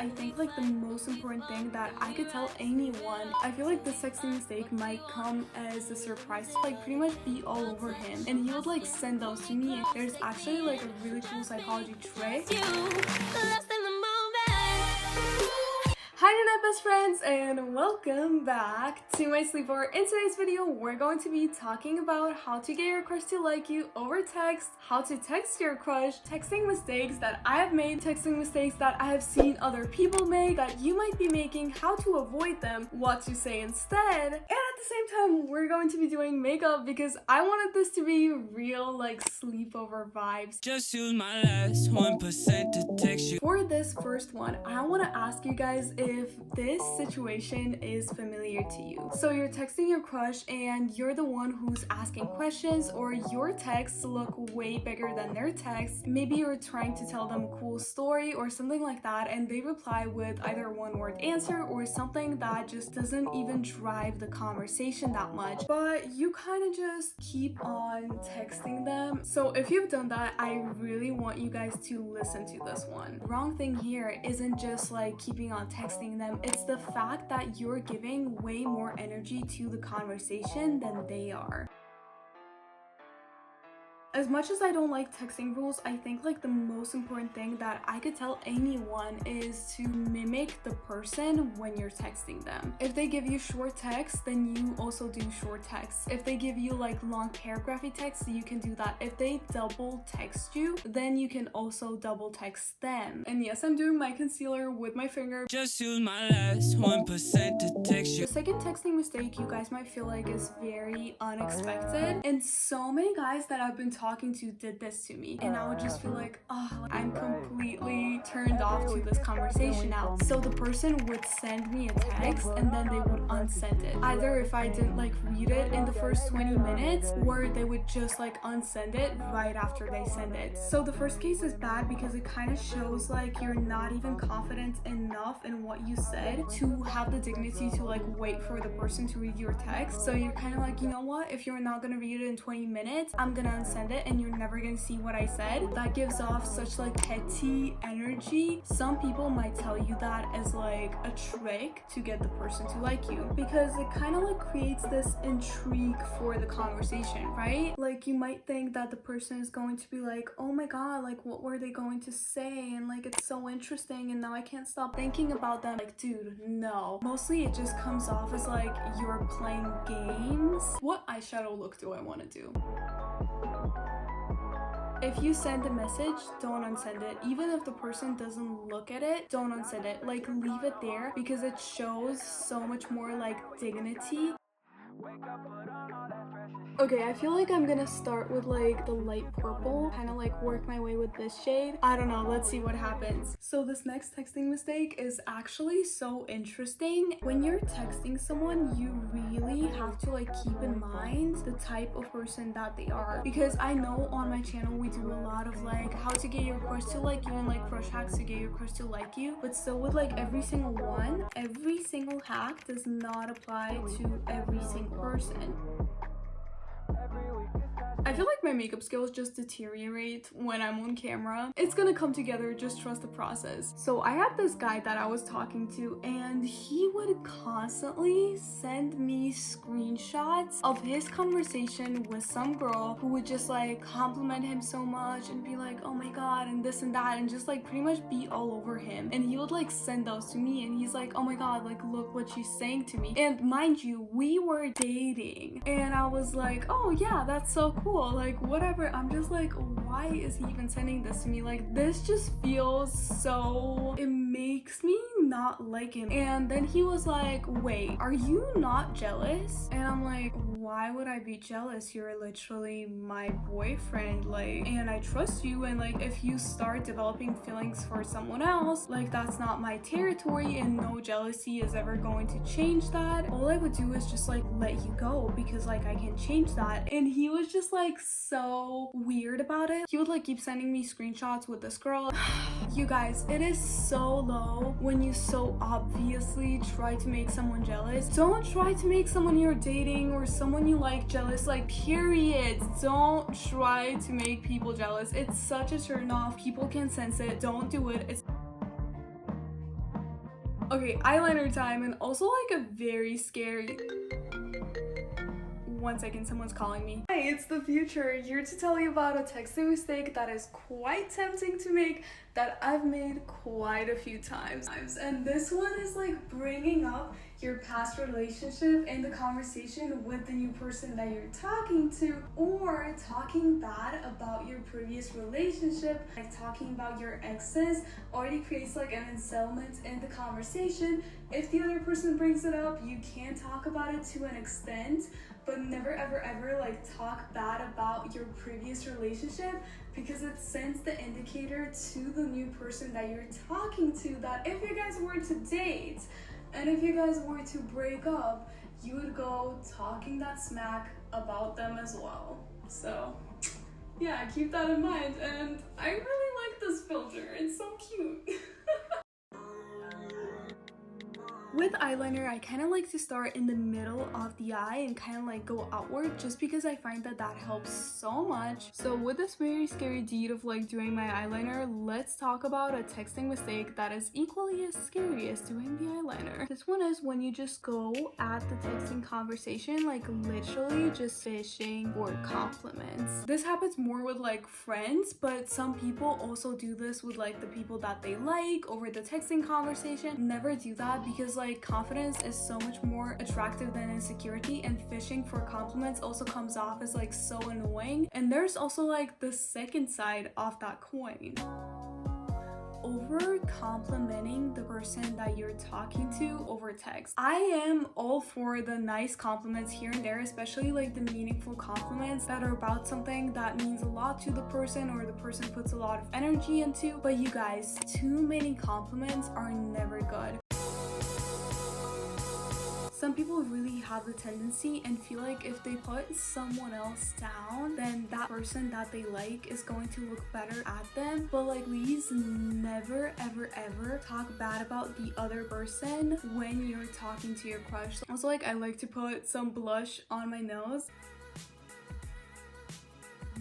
I think like the most important thing that I could tell anyone. I feel like this sexting mistake might come as a surprise to like pretty much be all over him, and he would like send those to me. And there's actually like a really cool psychology trick. Hi internet best friends, and welcome back to my sleepover. In today's video, we're going to be talking about how to get your crush to like you over text, how to text your crush, texting mistakes that I have made, texting mistakes that I have seen other people make that you might be making, how to avoid them, what to say instead, and at the same time, we're going to be doing makeup because I wanted this to be real like sleepover vibes. Just use my last 1% to text you. For this first one, I want to ask you guys if this situation is familiar to you. So you're texting your crush and you're the one who's asking questions, or your texts look way bigger than their texts. Maybe you're trying to tell them a cool story or something like that, and they reply with either one word answer or something that just doesn't even drive the conversation that much, but you kind of just keep on texting them. So if you've done that, I really want you guys to listen to this one. Wrong thing here isn't just like keeping on texting them, it's the fact that you're giving way more energy to the conversation than they are. As much as I don't like texting rules, I think like the most important thing that I could tell anyone is to mimic the person when you're texting them. If they give you short text, then you also do short text. If they give you like long paragraphy text, you can do that. If they double text you, then you can also double text them. And yes, I'm doing my concealer with my finger. Just use my last 1% to text you. The second texting mistake you guys might feel like is very unexpected, and so many guys that I've been talking to did this to me, and I would just feel like, oh, I'm completely turned off to this conversation now. So the person would send me a text and then they would unsend it. Either if I didn't like read it in the first 20 minutes, or they would just like unsend it right after they send it. So the first case is bad because it kind of shows like you're not even confident enough in what you said to have the dignity to like wait for the person to read your text. So you're kind of like, you know what, if you're not gonna read it in 20 minutes, I'm gonna unsend it and you're never gonna see what I said. That gives off such like petty energy. Some people might tell you that as like a trick to get the person to like you, because it kind of like creates this intrigue for the conversation, right? Like you might think that the person is going to be like, oh my god, like what were they going to say, and like it's so interesting and now I can't stop thinking about them. Like, dude, no. Mostly it just comes off as like you're playing games. What eyeshadow look do I want to do? If you send a message, don't unsend it. Even if the person doesn't look at it, don't unsend it. Like, leave it there because it shows so much more like dignity. Okay, I feel like I'm gonna start with like the light purple, kind of like work my way with this shade. I don't know, let's see what happens. So this next texting mistake is actually so interesting. When you're texting someone, you really have to like keep in mind the type of person that they are, because I know on my channel we do a lot of like how to get your crush to like you and like crush hacks to get your crush to like you, but still with like every single one, every single hack does not apply to every single person. I feel like my makeup skills just deteriorate when I'm on camera. It's gonna come together, just trust the process. So I had this guy that I was talking to, and he would constantly send me screenshots of his conversation with some girl who would just like compliment him so much and be like, oh my god, and this and that, and just like pretty much be all over him. And he would like send those to me and he's like, oh my god, like look what she's saying to me. And mind you, we were dating, and I was like, oh yeah, that's so cool, like whatever. I'm just like, why is he even sending this to me? Like this just feels so, it makes me not like him. And then he was like, wait, are you not jealous? And I'm like, why would I be jealous? You're literally my boyfriend, like, and I trust you, and like if you start developing feelings for someone else, like that's not my territory, and no jealousy is ever going to change that. All I would do is just like let you go, because like I can change that. And he was just like so weird about it. He would like keep sending me screenshots with this girl. You guys, it is so low when you so obviously try to make someone jealous. Don't try to make someone you're dating or someone you like jealous, like period. Don't try to make people jealous. It's such a turn off. People can sense it. Don't do it. It's Okay, eyeliner time, and also like a very scary... One second, someone's calling me. Hey, it's the future, here to tell you about a texting mistake that is quite tempting to make, that I've made quite a few times. And this one is like bringing up your past relationship in the conversation with the new person that you're talking to, or talking bad about your previous relationship, like talking about your exes already creates like an incitement in the conversation. If the other person brings it up, you can talk about it to an extent, but never ever like talk bad about your previous relationship, because it sends the indicator to the new person that you're talking to that if you guys were to date and if you guys were to break up, you would go talking that smack about them as well. So yeah, keep that in mind. And I really like this filter, it's so cute. With eyeliner, I kind of like to start in the middle of the eye and kind of like go outward, just because I find that that helps so much. So with this very scary deed of like doing my eyeliner, let's talk about a texting mistake that is equally as scary as doing the eyeliner. This one is when you just go at the texting conversation, like literally just fishing for compliments. This happens more with like friends, but some people also do this with like the people that they like over the texting conversation. Never do that, because like confidence is so much more attractive than insecurity, and fishing for compliments also comes off as like so annoying. And there's also like the second side of that coin. Over complimenting the person that you're talking to over text. I am all for the nice compliments here and there, especially like the meaningful compliments that are about something that means a lot to the person or the person puts a lot of energy into. But you guys, too many compliments are never good. Some people really have the tendency and feel like if they put someone else down, then that person that they like is going to look better at them. But like, please never ever talk bad about the other person when you're talking to your crush. Also, like, I like to put some blush on my nose.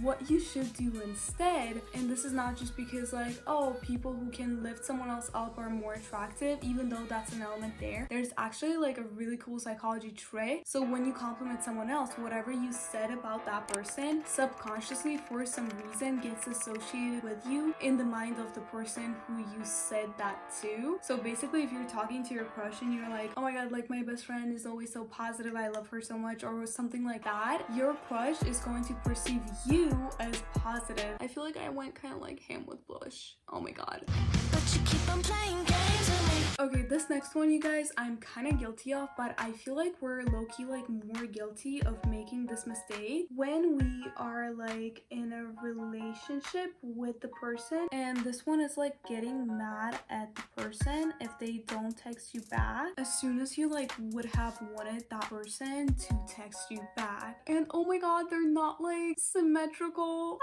What you should do instead, and this is not just because like, oh, people who can lift someone else up are more attractive, even though that's an element there. There's actually like a really cool psychology trick. So when you compliment someone else, whatever you said about that person subconsciously for some reason gets associated with you in the mind of the person who you said that to. So basically, if you're talking to your crush and you're like, oh my god, like my best friend is always so positive, I love her so much, or something like that, your crush is going to perceive you as positive. I feel like I went kind of like ham with blush. Oh my god. But you keep on playing games with me. Okay, this next one, you guys, I'm kind of guilty of, but I feel like we're low-key like more guilty of making this mistake when we are like in a relationship with the person. And this one is like getting mad at the person if they don't text you back as soon as you like would have wanted that person to text you back. And oh my god, they're not like symmetrical.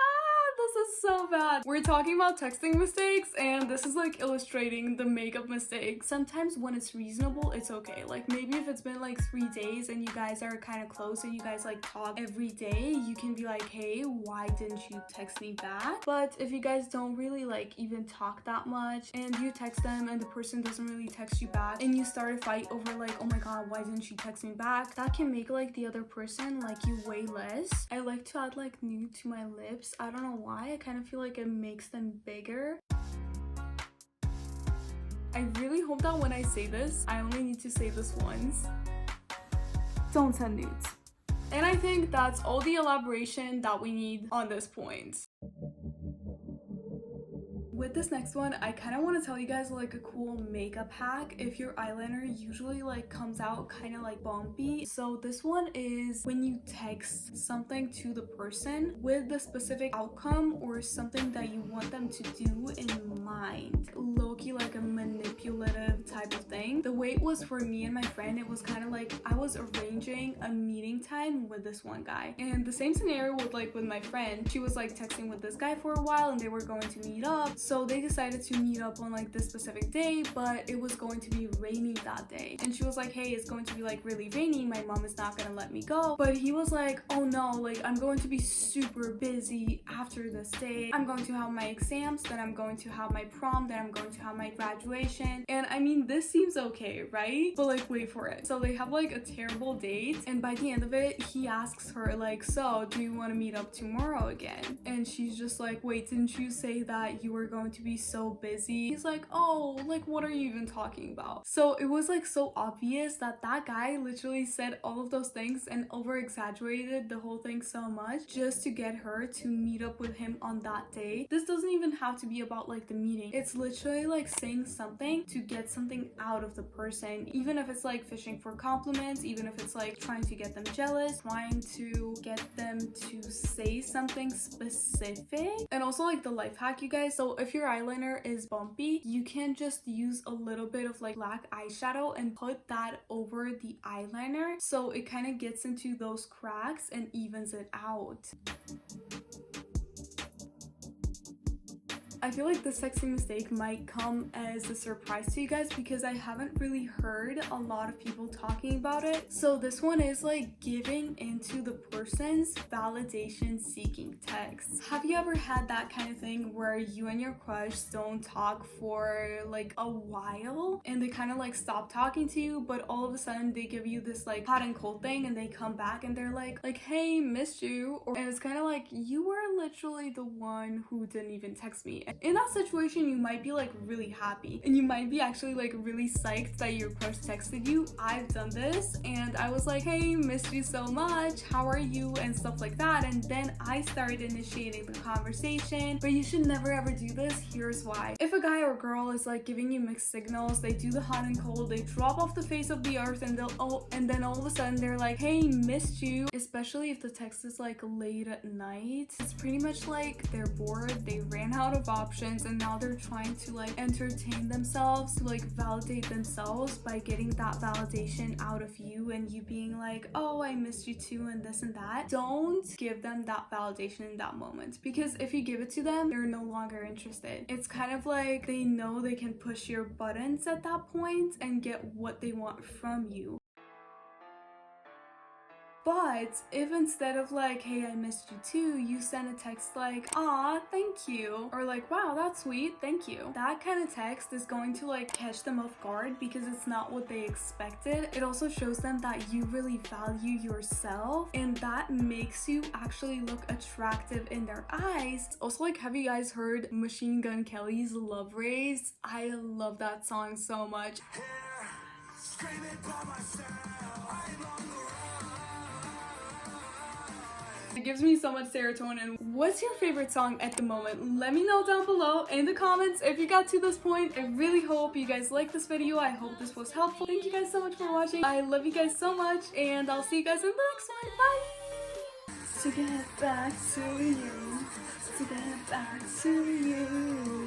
This is so bad. We're talking about texting mistakes, and this is like illustrating the makeup mistake. Sometimes when it's reasonable, it's okay. Like maybe if it's been like 3 days and you guys are kind of close and you guys like talk every day, you can be like, hey, why didn't you text me back? But if you guys don't really like even talk that much and you text them and the person doesn't really text you back and you start a fight over like, oh my god, why didn't you text me back? That can make like the other person like you way less. I like to add like nude to my lips. I don't know why. I kind of feel like it makes them bigger. I really hope that when I say this, I only need to say this once. Don't send nudes. And I think that's all the elaboration that we need on this point. With this next one, I kind of want to tell you guys like a cool makeup hack if your eyeliner usually like comes out kind of like bumpy. So this one is when you text something to the person with the specific outcome or something that you want them to do in mind. Low-key like a manipulative type of thing. The way it was for me and my friend, it was kind of like I was arranging a meeting time with this one guy. And the same scenario with like with my friend. She was like texting with this guy for a while and they were going to meet up. So they decided to meet up on like this specific day, but it was going to be rainy that day. And she was like, hey, it's going to be like really rainy. My mom is not gonna let me go. But he was like, oh no, like I'm going to be super busy after this day. I'm going to have my exams, then I'm going to have my prom, then I'm going to have my graduation. And I mean, this seems okay, right? But like, wait for it. So they have like a terrible date, and by the end of it, he asks her like, so do you want to meet up tomorrow again? And she's just like, wait, didn't you say that you were going to be so busy? He's like, oh, like what are you even talking about? So it was like so obvious that that guy literally said all of those things and over exaggerated the whole thing so much just to get her to meet up with him on that day. This doesn't even have to be about like the meeting. It's literally like saying something to get something out of the person, even if it's like fishing for compliments, even if it's like trying to get them jealous, trying to get them to say something specific. And also like the life hack, you guys, so if your eyeliner is bumpy, you can just use a little bit of like black eyeshadow and put that over the eyeliner so it kind of gets into those cracks and evens it out. I feel like the sexy mistake might come as a surprise to you guys because I haven't really heard a lot of people talking about it. So this one is like giving into the person's validation seeking texts. Have you ever had that kind of thing where you and your crush don't talk for like a while and they kind of like stop talking to you, but all of a sudden they give you this like hot and cold thing and they come back and they're like, hey, missed you. And it's kind of like, you were literally the one who didn't even text me. In that situation, you might be like really happy and you might be actually like really psyched that your crush texted you. I've done this and I was like, hey, missed you so much, how are you, and stuff like that. And then I started initiating the conversation. But you should never ever do this. Here's why. If a guy or girl is like giving you mixed signals, they do the hot and cold, they drop off the face of the earth, and then all of a sudden they're like, hey, missed you, especially if the text is like late at night, it's pretty much like they're bored, they ran out of options, and now they're trying to like entertain themselves, to like validate themselves by getting that validation out of you and you being like, oh, I missed you too, and this and that. Don't give them that validation in that moment, because if you give it to them, they're no longer interested. It's kind of like they know they can push your buttons at that point and get what they want from you. But if instead of like, hey, I missed you too, you send a text like, aw, thank you, or like, wow, that's sweet, thank you, that kind of text is going to like catch them off guard because it's not what they expected. It also shows them that you really value yourself, and that makes you actually look attractive in their eyes. Also, like, have you guys heard Machine Gun Kelly's Love Raised? I love that song so much. It gives me so much serotonin. What's your favorite song at the moment? Let me know down below in the comments if you got to this point. I really hope you guys liked this video. I hope this was helpful. Thank you guys so much for watching. I love you guys so much, and I'll see you guys in the next one. Bye! To get back to you. To get back to you.